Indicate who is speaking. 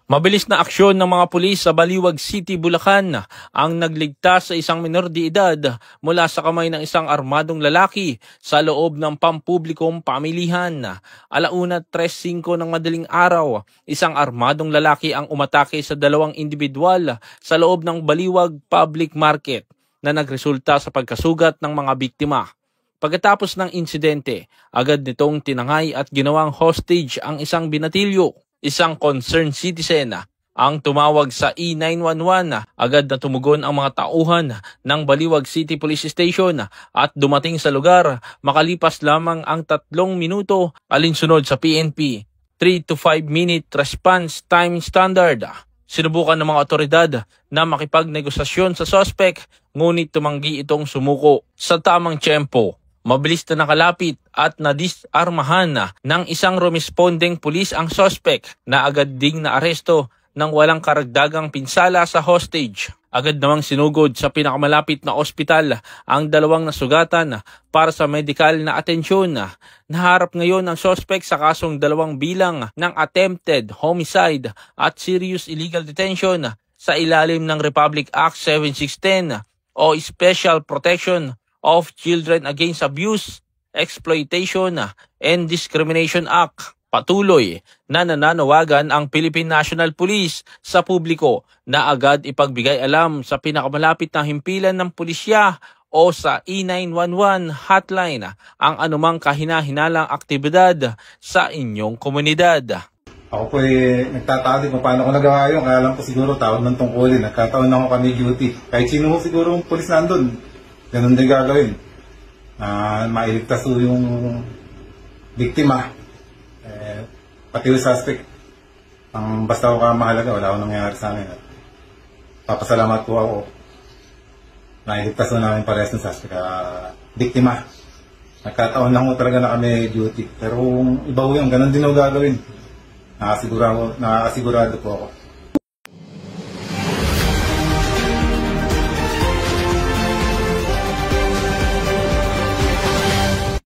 Speaker 1: Mabilis na aksyon ng mga pulis sa Baliwag City, Bulacan ang nagligtas sa isang menor de edad mula sa kamay ng isang armadong lalaki sa loob ng pampublikong pamilihan. 1:35 ng madaling araw, isang armadong lalaki ang umatake sa dalawang individual sa loob ng Baliwag Public Market na nagresulta sa pagkasugat ng mga biktima. Pagkatapos ng insidente, agad nitong tinangay at ginawang hostage ang isang binatilyo. Isang concerned citizen ang tumawag sa E911. Agad na tumugon ang mga tauhan ng Baliwag City Police Station at dumating sa lugar makalipas lamang ang 3 minuto alinsunod sa PNP 3 to 5 minute response time standard. Sinubukan ng mga otoridad na makipagnegosasyon sa suspect ngunit tumanggi itong sumuko. Sa tamang tiyempo, mabilis na nakalapit at nadisarmahan ng isang rumesponding pulis ang suspect na agad ding naaresto nang walang karagdagang pinsala sa hostage. Agad namang sinugod sa pinakamalapit na ospital ang dalawang nasugatan para sa medical na atensyon. Naharap ngayon ang suspect sa kasong 2 bilang ng attempted homicide at serious illegal detention sa ilalim ng Republic Act 7610 o Special Protection of Children Against Abuse, Exploitation, and Discrimination Act. Patuloy na nananawagan ang Philippine National Police sa publiko na agad ipagbigay alam sa pinakamalapit na himpilan ng pulisya o sa E911 hotline ang anumang kahina-hinalang aktibidad sa inyong komunidad.
Speaker 2: Ako po nagtataka din kung paano ko nagawa yun. Kaya lang po siguro tawag ng tungkulin. Nagkataon ako kami duty. Kahit sino mo siguro yung pulis nandun, ganun din gagawin. Mailigtas yung biktima. Pati yung suspect. Basta ako mahalaga, wala akong nangyayari sa amin. Papasalamat po ako. Nailigtas na namin parehas ng suspect. Biktima. Nagkataon lang po talaga na kami duty. Pero iba po yung ganun din ako gagawin. Nakakasigurado po ako.